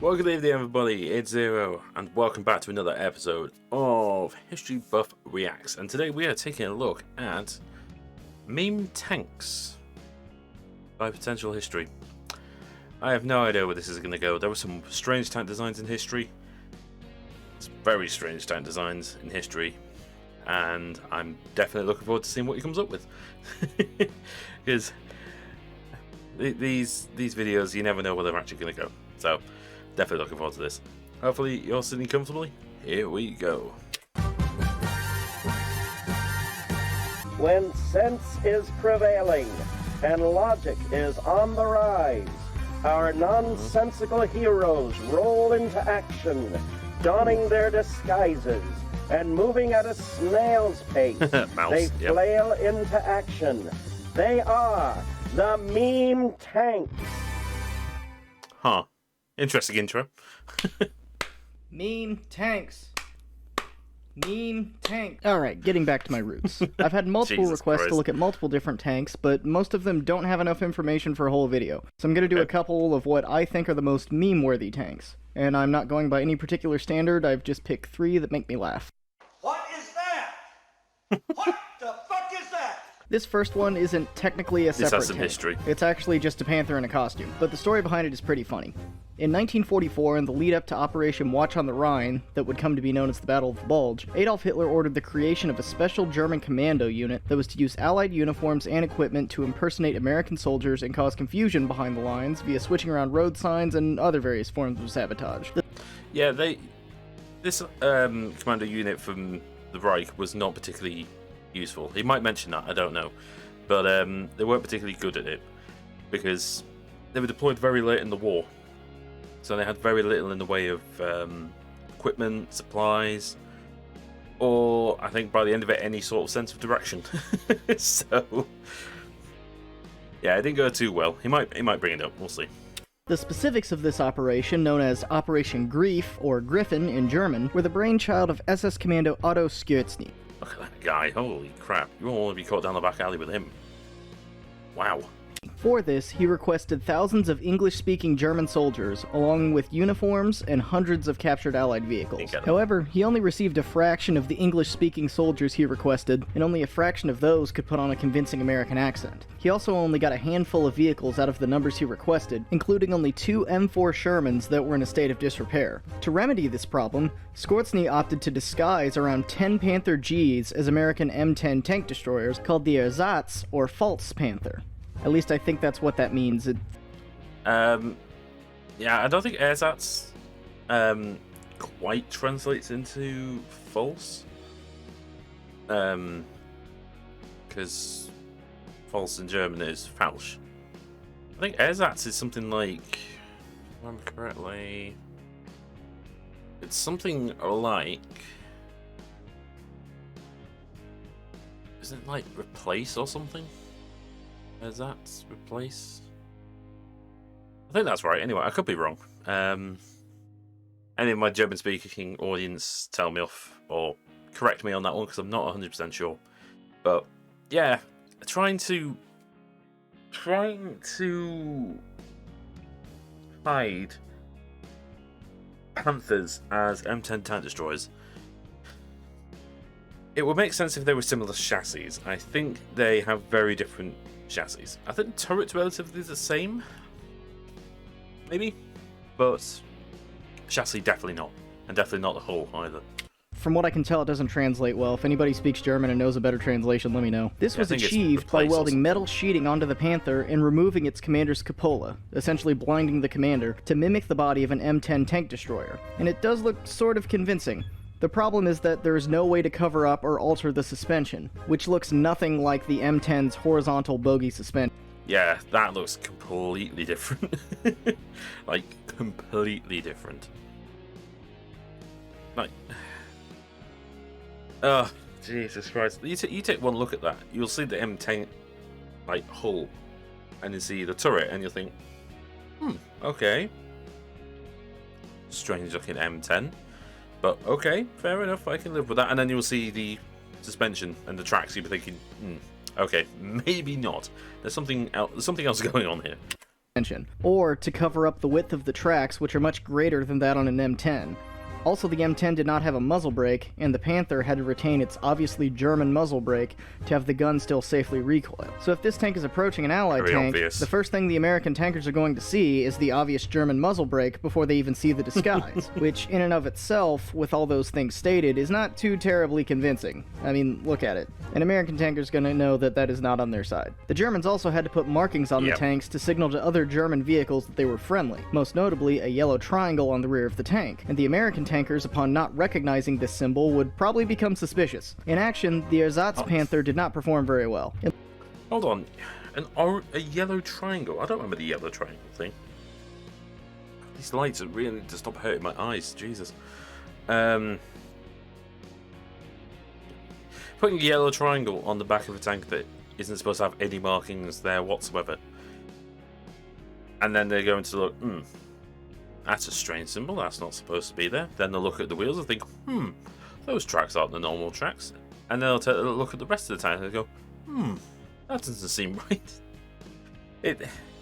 Well, good evening, everybody. It's Zero, and welcome back to another episode of History Buff Reacts. And today we are taking a look at meme tanks by potential history. I have no idea where this is going to go. There were some strange tank designs in history. It's very strange tank designs in history, and I'm definitely looking forward to seeing what he comes up with. Because these videos, you never know where they're actually going to go. So, definitely looking forward to this. Hopefully you're sitting comfortably. Here we go. When sense is prevailing and logic is on the rise, our nonsensical heroes roll into action, donning their disguises and moving at a snail's pace. They flail into action. They are the meme tanks. Huh. Interesting intro. Meme tanks. Meme tank. Alright, getting back to my roots. I've had multiple requests to look at multiple different tanks, but most of them don't have enough information for a whole video. So I'm going to do a couple of what I think are the most meme-worthy tanks. And I'm not going by any particular standard, I've just picked 3 that make me laugh. What is that? What the fuck is that? This first one isn't technically a separate This has some tank. history. It's actually just a Panther in a costume, but the story behind it is pretty funny. In 1944, in the lead-up to Operation Watch on the Rhine, that would come to be known as the Battle of the Bulge, Adolf Hitler ordered the creation of a special German commando unit that was to use Allied uniforms and equipment to impersonate American soldiers and cause confusion behind the lines via switching around road signs and other various forms of sabotage. Yeah, this commando unit from the Reich was not particularly useful. He might mention that, I don't know. But they weren't particularly good at it because they were deployed very late in the war. So they had very little in the way of equipment, supplies, or I think by the end of it, any sort of sense of direction. So, yeah, it didn't go too well. He might bring it up. We'll see. The specifics of this operation, known as Operation Grief, or Griffin in German, were the brainchild of SS Commando Otto Skürzni. Look at that guy. Holy crap. You won't want to be caught down the back alley with him. Wow. For this, he requested thousands of English-speaking German soldiers, along with uniforms and hundreds of captured Allied vehicles. However, he only received a fraction of the English-speaking soldiers he requested, and only a fraction of those could put on a convincing American accent. He also only got a handful of vehicles out of the numbers he requested, including only 2 M4 Shermans that were in a state of disrepair. To remedy this problem, Skürzni opted to disguise around 10 Panther Gs as American M10 tank destroyers called the Ersatz, or False Panther. At least I think that's what that means. Yeah, I don't think Ersatz quite translates into false. Because false in German is falsch. I think Ersatz is something like, if I remember correctly, it's something like, isn't it like replace or something? Ersatz, replace. I think that's right. Anyway, I could be wrong. Any of my German-speaking audience tell me off or correct me on that one because I'm not 100% sure. But yeah, trying to hide Panthers as M10 tank destroyers. It would make sense if they were similar chassis. I think they have very different chassis. I think the turret's relatively the same, maybe, but chassis definitely not, and definitely not the hull either. From what I can tell, it doesn't translate well. If anybody speaks German and knows a better translation, let me know. This was achieved by welding metal sheeting onto the Panther and removing its commander's cupola, essentially blinding the commander, to mimic the body of an M10 tank destroyer. And it does look sort of convincing. The problem is that there is no way to cover up or alter the suspension, which looks nothing like the M10's horizontal bogey suspension. Yeah, that looks completely different. Like, completely different. Like, oh, Jesus Christ. You take one look at that, you'll see the M10, like, hull, and you see the turret, and you'll think, okay. Strange looking M10. But okay, fair enough, I can live with that. And then you'll see the suspension and the tracks, you'll be thinking, okay, maybe not. There's something else going on here. or to cover up the width of the tracks, which are much greater than that on an M10. Also, the M10 did not have a muzzle brake, and the Panther had to retain its obviously German muzzle brake to have the gun still safely recoil. So if this tank is approaching an Allied tank, the first thing the American tankers are going to see is the obvious German muzzle brake before they even see the disguise, which in and of itself, with all those things stated, is not too terribly convincing. I mean, look at it. An American tanker's gonna know that that is not on their side. The Germans also had to put markings on the tanks to signal to other German vehicles that they were friendly, most notably a yellow triangle on the rear of the tank, and the American tankers, upon not recognizing this symbol, would probably become suspicious. In action, the Ersatz Panther did not perform very well. Hold on, a yellow triangle? I don't remember the yellow triangle thing. These lights are really need to stop hurting my eyes, Jesus. Putting a yellow triangle on the back of a tank that isn't supposed to have any markings there whatsoever. And then they're going to look, that's a strange symbol, that's not supposed to be there. Then they'll look at the wheels and think, those tracks aren't the normal tracks. And then they'll take a look at the rest of the tank and go, that doesn't seem right.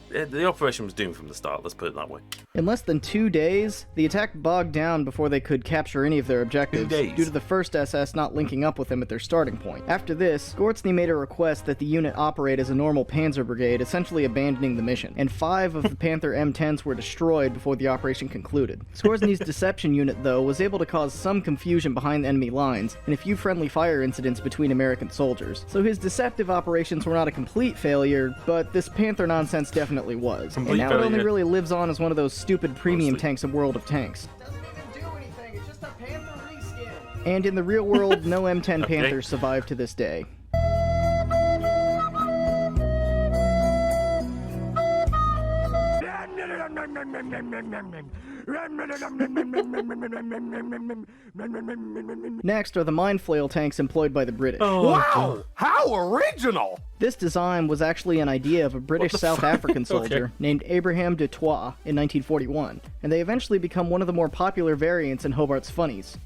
The operation was doomed from the start, let's put it that way. In less than 2 days, the attack bogged down before they could capture any of their objectives, 2 days. due to the 1st SS not linking up with them at their starting point. After this, Skorzenny made a request that the unit operate as a normal Panzer brigade, essentially abandoning the mission, and 5 of the Panther M10s were destroyed before the operation concluded. Skorzenny's deception unit, though, was able to cause some confusion behind the enemy lines, and a few friendly fire incidents between American soldiers. So his deceptive operations were not a complete failure, but this Panther nonsense definitely was. And now it only really lives on as one of those stupid premium tanks in World of Tanks. Doesn't even do anything, it's just a Panther reskin. And in the real world, no M10 Panthers survive to this day. Next are the mine flail tanks employed by the British. Wow! How original! This design was actually an idea of a British South African soldier named Abraham de Troyes in 1941, and they eventually become one of the more popular variants in Hobart's Funnies.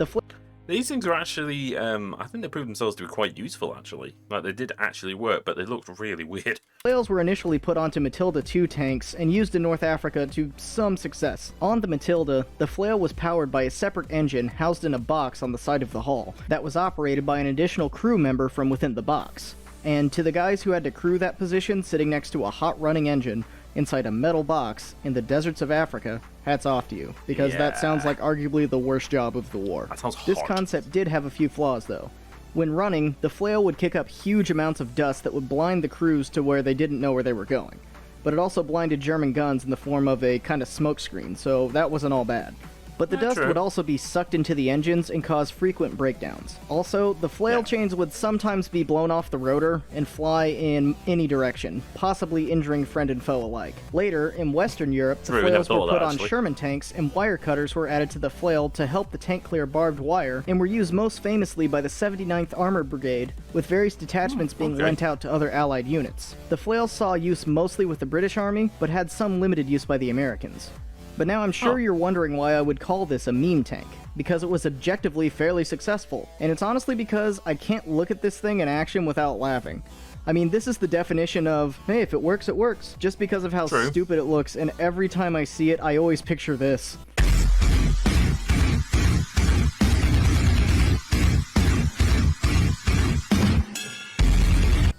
These things are actually, I think they proved themselves to be quite useful, actually. Like, they did actually work, but they looked really weird. Flails were initially put onto Matilda II tanks and used in North Africa to some success. On the Matilda, the flail was powered by a separate engine housed in a box on the side of the hull that was operated by an additional crew member from within the box. And to the guys who had to crew that position sitting next to a hot-running engine inside a metal box in the deserts of Africa, hats off to you, because that sounds like arguably the worst job of the war. That sounds hard. This concept did have a few flaws, though. When running, the flail would kick up huge amounts of dust that would blind the crews to where they didn't know where they were going. But it also blinded German guns in the form of a kind of smoke screen, so that wasn't all bad. But the dust would also be sucked into the engines and cause frequent breakdowns. Also, the flail chains would sometimes be blown off the rotor and fly in any direction, possibly injuring friend and foe alike. Later, in Western Europe, the flails were put on Sherman tanks, and wire cutters were added to the flail to help the tank clear barbed wire, and were used most famously by the 79th Armored Brigade, with various detachments being lent out to other Allied units. The flail saw use mostly with the British Army, but had some limited use by the Americans. But now I'm sure you're wondering why I would call this a meme tank, because it was objectively fairly successful, and it's honestly because I can't look at this thing in action without laughing. I mean, this is the definition of, hey, if it works, just because of how stupid it looks, and every time I see it, I always picture this.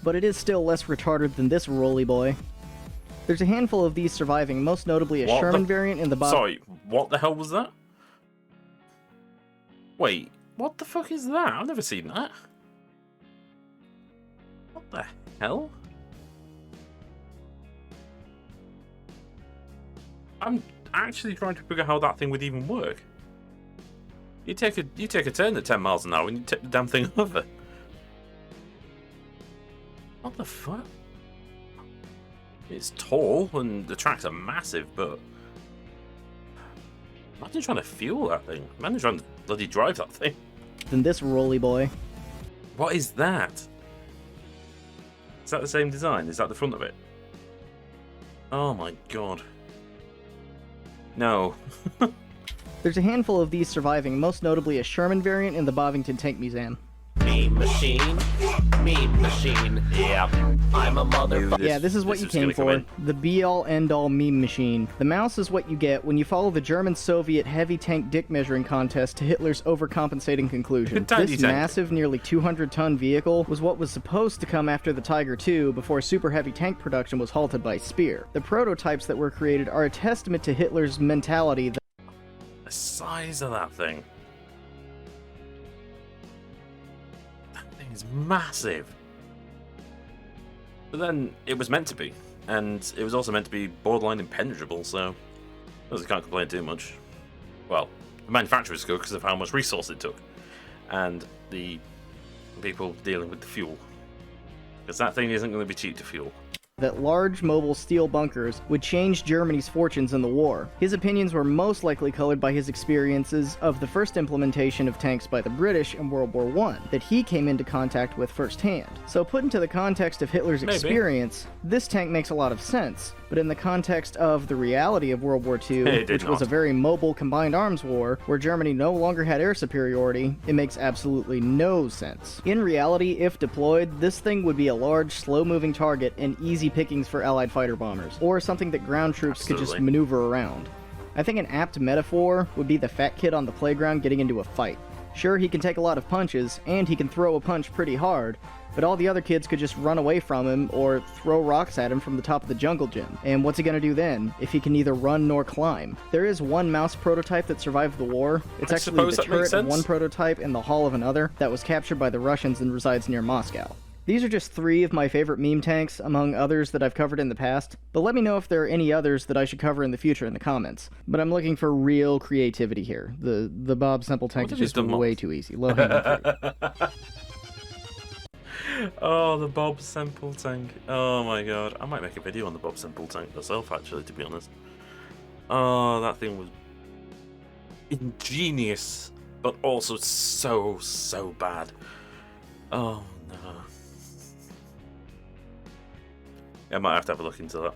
But it is still less retarded than this roly boy. There's a handful of these surviving, most notably a Sherman variant in the bottom. Sorry, what the hell was that? Wait, what the fuck is that? I've never seen that. What the hell? I'm actually trying to figure out how that thing would even work. You take a turn at 10 miles an hour and you tip the damn thing over. What the fuck? It's tall and the tracks are massive, but imagine trying to fuel that thing. Imagine trying to bloody drive that thing. Than this roly boy. What is that? Is that the same design? Is that the front of it? Oh my god. No. There's a handful of these surviving, most notably a Sherman variant in the Bovington Tank Museum. meme machine. Meme machine. Yeah, I'm a motherfucker. Yeah, this is what you came for. The be-all, end-all meme machine. The mouse is what you get when you follow the German-Soviet heavy tank dick measuring contest to Hitler's overcompensating conclusion. This massive, nearly 200-ton vehicle was what was supposed to come after the Tiger II before super heavy tank production was halted by Speer. The prototypes that were created are a testament to Hitler's mentality that the size of that thing. Is massive. But then it was meant to be, and it was also meant to be borderline impenetrable, so I can't complain too much. Well, the manufacturers go because of how much resource it took, and the people dealing with the fuel, because that thing isn't going to be cheap to fuel. That large mobile steel bunkers would change Germany's fortunes in the war. His opinions were most likely colored by his experiences of the first implementation of tanks by the British in World War I that he came into contact with firsthand. So put into the context of Hitler's experience, this tank makes a lot of sense, but in the context of the reality of World War II, which was a very mobile combined arms war, where Germany no longer had air superiority, it makes absolutely no sense. In reality, if deployed, this thing would be a large, slow-moving target and easy pickings for Allied fighter bombers, or something that ground troops could just maneuver around. I think an apt metaphor would be the fat kid on the playground getting into a fight. Sure, he can take a lot of punches, and he can throw a punch pretty hard, but all the other kids could just run away from him or throw rocks at him from the top of the jungle gym. And what's he gonna do then, if he can neither run nor climb? There is one mouse prototype that survived the war. It's actually the turret of one prototype in the hull of another that was captured by the Russians and resides near Moscow. These are just 3 of my favorite meme tanks, among others that I've covered in the past, but let me know if there are any others that I should cover in the future in the comments. But I'm looking for real creativity here. The Bob Simple tank is just way too easy. Low-hanging fruit. Oh, the Bob Simple tank. Oh my god. I might make a video on the Bob Simple tank myself, actually, to be honest. Oh, that thing was ingenious, but also so bad. Oh no. I might have to have a look into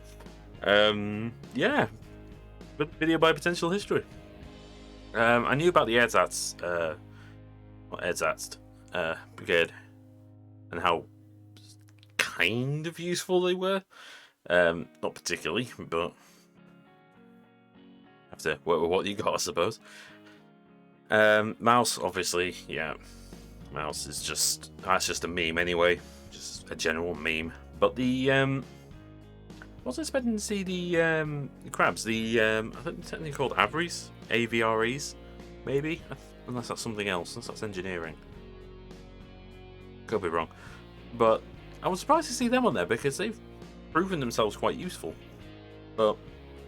that. Yeah. Good video by Potential History. I knew about the Ersatz brigade and how kind of useful they were. Not particularly, but have to work with what you got, I suppose. Mouse, obviously, yeah. Mouse is that's just a meme anyway, just a general meme. But the wasn't expecting to see the crabs. I think they're technically called Avries, AVREs, maybe, unless that's something else. Unless that's engineering. Could be wrong, but I was surprised to see them on there because they've proven themselves quite useful. But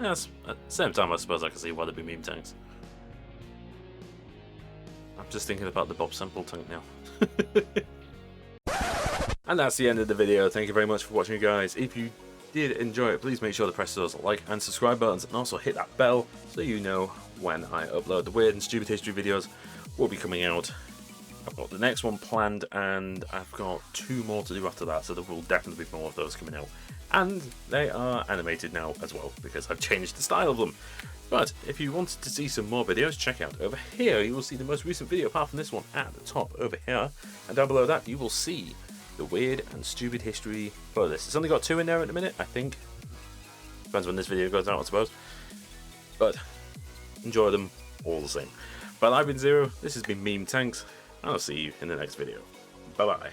yes, at the same time, I suppose I can see why they'd be meme tanks. I'm just thinking about the Bob Simple tank now. And that's the end of the video. Thank you very much for watching, guys. If you did enjoy it, please make sure to press those like and subscribe buttons, and also hit that bell so you know when I upload. The weird and stupid history videos will be coming out. I've got the next one planned, and I've got 2 more to do after that, so there will definitely be more of those coming out. And they are animated now as well, because I've changed the style of them. But if you wanted to see some more videos, check out over here. You will see the most recent video, apart from this one, at the top over here. And down below that, you will see the weird and stupid history for this. It's only got 2 in there at the minute, I think. Depends when this video goes out, I suppose. But enjoy them all the same. But I've been Zero, this has been Meme Tanks, and I'll see you in the next video. Bye bye.